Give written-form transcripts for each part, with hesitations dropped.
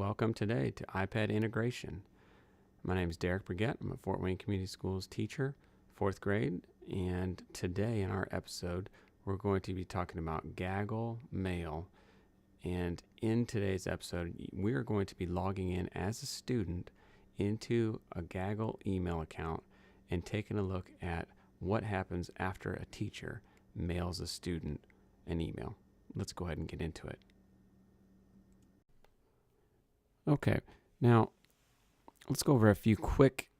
welcome today to iPad integration. My name is Derek Brigette. I'm a Fort Wayne Community Schools teacher, 4th grade, and today in our episode we're going to be talking about Gaggle Mail. And in today's episode we are going to be logging in as a student into a Gaggle email account and taking a look at what happens after a teacher mails a student an email. Let's go ahead and get into it. Okay, now let's go over a few quick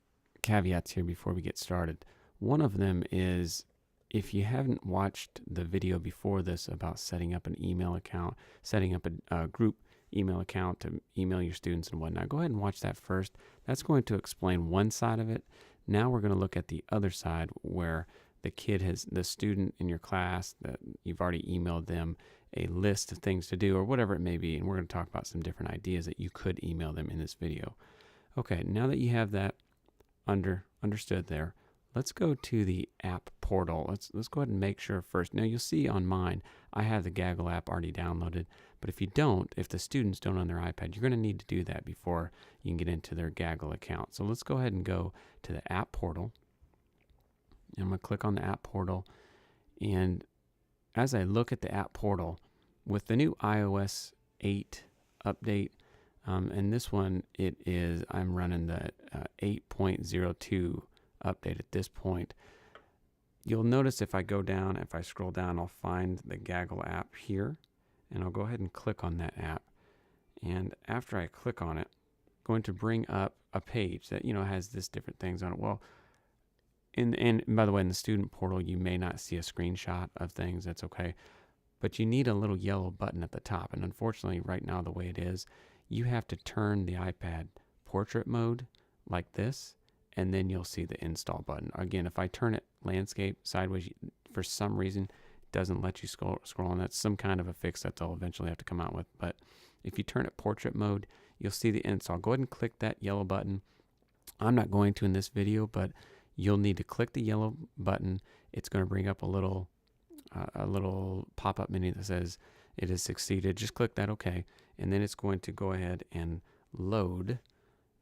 caveats here before we get started. One of them is, if you haven't watched the video before this about setting up an email account, setting up a group email account to email your students and whatnot, go ahead and watch that first. That's going to explain one side of it. Now we're going to look at the other side, where the student in your class, that you've already emailed them a list of things to do or whatever it may be, and we're going to talk about some different ideas that you could email them in this video. Okay, now that you have that understood there, let's go to the app portal. Let's go ahead and make sure first. Now you'll see on mine, I have the Gaggle app already downloaded, but if the students don't on their iPad, you're going to need to do that before you can get into their Gaggle account. So let's go ahead and go to the app portal. I'm going to click on the app portal, and as I look at the app portal, with the new iOS 8 update, and this one, I'm running the 8.02 update at this point. You'll notice if I scroll down, I'll find the Gaggle app here, and I'll go ahead and click on that app. And after I click on it, I'm going to bring up a page that has this different things on it. Well, and by the way, in the student portal, you may not see a screenshot of things. That's okay. But you need a little yellow button at the top. And unfortunately, right now, the way it is, you have to turn the iPad portrait mode like this, and then you'll see the install button. Again, if I turn it landscape sideways, for some reason, it doesn't let you scroll on. That's some kind of a fix that they'll eventually have to come out with. But if you turn it portrait mode, you'll see the install. Go ahead and click that yellow button. I'm not going to in this video, but you'll need to click the yellow button. It's going to bring up a little pop-up menu that says it has succeeded. Just click that OK, and then it's going to go ahead and load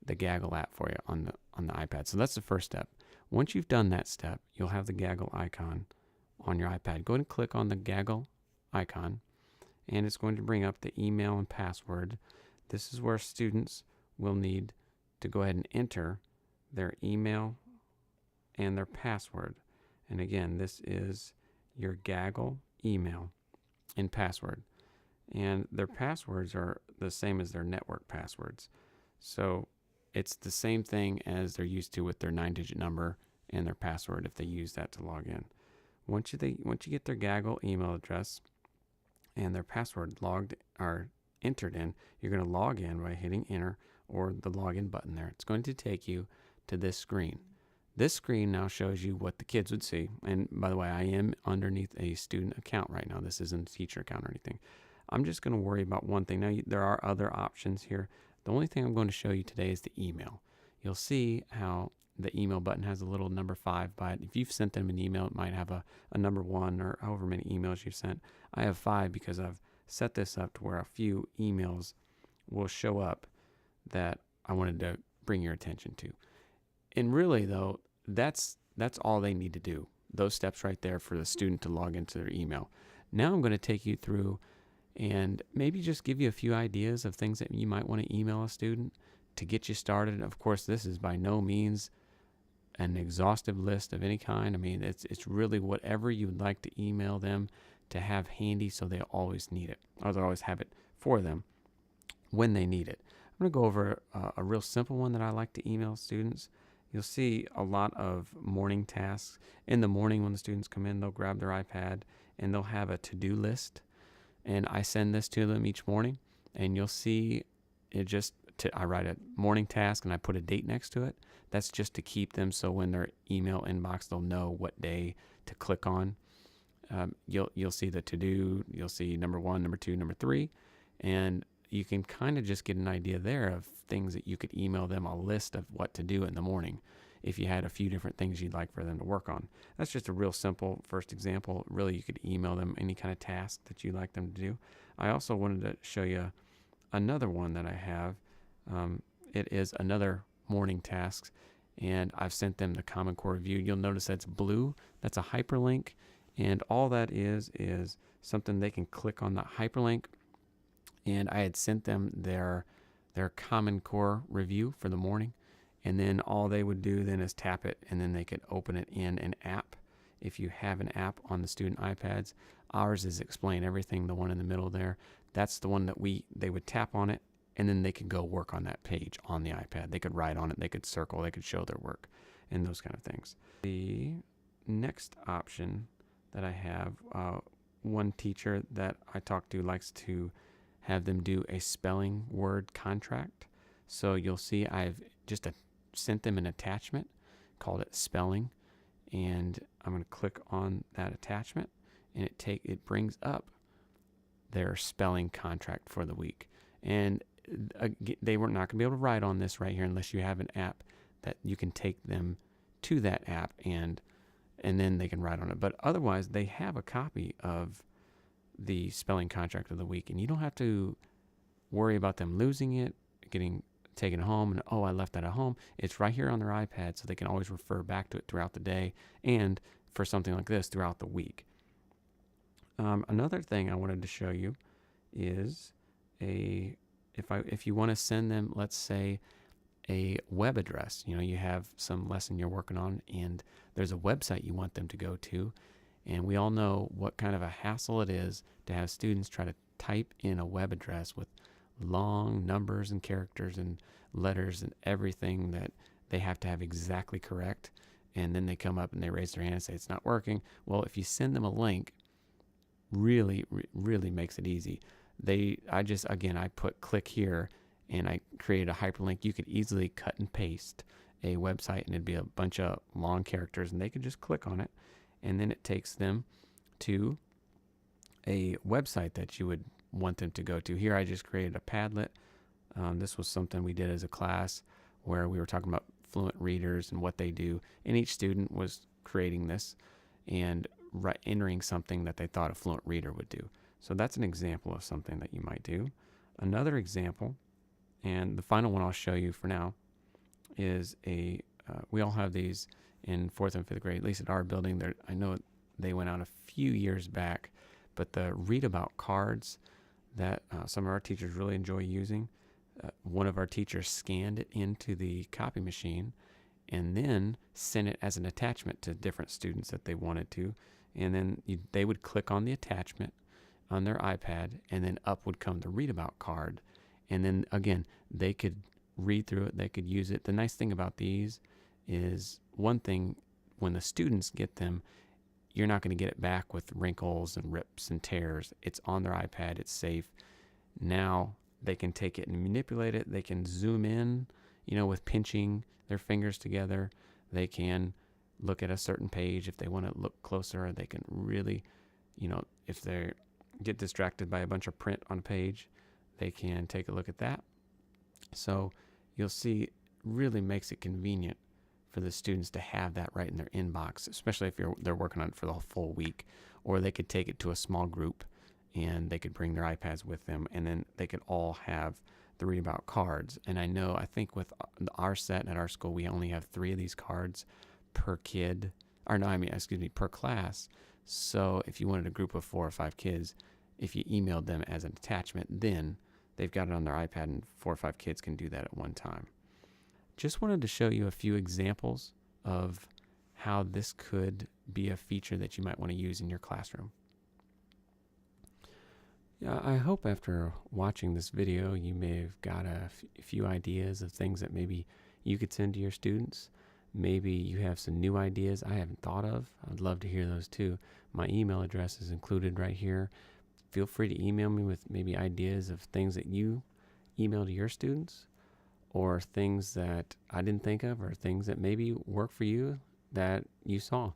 the Gaggle app for you on the iPad. So that's the first step. Once you've done that step, you'll have the Gaggle icon on your iPad. Go ahead and click on the Gaggle icon, and it's going to bring up the email and password. This is where students will need to go ahead and enter their email and their password. And again, this is your Gaggle email and password. And their passwords are the same as their network passwords. So it's the same thing as they're used to with their 9-digit number and their password if they use that to log in. Once you get their Gaggle email address and their password entered in, you're going to log in by hitting enter or the login button there. It's going to take you to this screen. This screen now shows you what the kids would see. And by the way, I am underneath a student account right now. This isn't a teacher account or anything. I'm just going to worry about one thing. Now, there are other options here. The only thing I'm going to show you today is the email. You'll see how the email button has a little number 5 by it. If you've sent them an email, it might have a number 1 or however many emails you've sent. I have 5 because I've set this up to where a few emails will show up that I wanted to bring your attention to. And really, though, that's all they need to do. Those steps right there for the student to log into their email. Now I'm going to take you through and maybe just give you a few ideas of things that you might want to email a student to get you started. Of course, this is by no means an exhaustive list of any kind. I mean, it's really whatever you would like to email them to have handy so they always need it, or they'll always have it for them when they need it. I'm going to go over a real simple one that I like to email students. You'll see a lot of morning tasks. In the morning when the students come in, they'll grab their iPad and they'll have a to-do list. And I send this to them each morning. And you'll see I write a morning task and I put a date next to it. That's just to keep them so when their email inbox, they'll know what day to click on. You'll see the to-do. You'll see number 1, number 2, number 3. And you can kind of just get an idea there of things that you could email them a list of what to do in the morning if you had a few different things you'd like for them to work on. That's just a real simple first example. Really, you could email them any kind of task that you'd like them to do. I also wanted to show you another one that I have It is another morning task, and I've sent them the Common Core review. You'll notice that's blue. That's a hyperlink, and all that is something they can click on that hyperlink. And I had sent them their Common Core review for the morning, and then all they would do then is tap it, and then they could open it in an app. If you have an app on the student iPads, ours is Explain Everything, the one in the middle there. That's the one that they would tap on it, and then they could go work on that page on the iPad. They could write on it, they could circle, they could show their work, and those kind of things. The next option that I have, one teacher that I talk to likes to have them do a spelling word contract. So you'll see I've just sent them an attachment, called it spelling, and I'm going to click on that attachment, and it brings up their spelling contract for the week. And they were not going to be able to write on this right here unless you have an app that you can take them to that app, and then they can write on it. But otherwise, they have a copy of the spelling contract of the week, and you don't have to worry about them losing it, getting taken home, and I left that at home. It's right here on their iPad, so they can always refer back to it throughout the day, and for something like this throughout the week. Another thing I wanted to show you is if you want to send them, let's say, a web address. You have some lesson you're working on, and there's a website you want them to go to. And we all know what kind of a hassle it is to have students try to type in a web address with long numbers and characters and letters and everything that they have to have exactly correct. And then they come up and they raise their hand and say it's not working. Well, if you send them a link, really makes it easy. I put click here, and I created a hyperlink. You could easily cut and paste a website, and it'd be a bunch of long characters, and they could just click on it, and then it takes them to a website that you would want them to go to. Here I just created a Padlet. This was something we did as a class where we were talking about fluent readers and what they do, and each student was creating this and entering something that they thought a fluent reader would do. So that's an example of something that you might do. Another example, and the final one I'll show you for now, is we all have these in 4th and 5th grade, at least at our building. I know they went out a few years back, but the read about cards that some of our teachers really enjoy using, one of our teachers scanned it into the copy machine and then sent it as an attachment to different students that they wanted to. And then they would click on the attachment on their iPad, and then up would come the read about card. And then again, they could read through it, they could use it. The nice thing about these is, one thing, when the students get them, you're not going to get it back with wrinkles and rips and tears. It's on their iPad, it's safe. Now they can take it and manipulate it. They can zoom in, with pinching their fingers together. They can look at a certain page if they want to look closer. They can really, if they get distracted by a bunch of print on a page, they can take a look at that. So you'll see, really makes it convenient for the students to have that right in their inbox, especially if they're working on it for the full week. Or they could take it to a small group, and they could bring their iPads with them, and then they could all have the read about cards. And I think with our set at our school, we only have 3 of these cards per kid, per class. So if you wanted a group of 4 or 5 kids, if you emailed them as an attachment, then they've got it on their iPad, and 4 or 5 kids can do that at one time. Just wanted to show you a few examples of how this could be a feature that you might want to use in your classroom. Yeah, I hope after watching this video, you may have got a few ideas of things that maybe you could send to your students. Maybe you have some new ideas I haven't thought of. I'd love to hear those too. My email address is included right here. Feel free to email me with maybe ideas of things that you email to your students, or things that I didn't think of, or things that maybe work for you that you saw.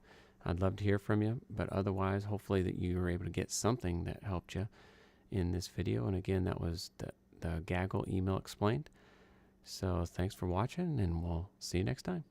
I'd love to hear from you, but otherwise, hopefully that you were able to get something that helped you in this video. And again, that was the Gaggle email explained. So thanks for watching, and we'll see you next time.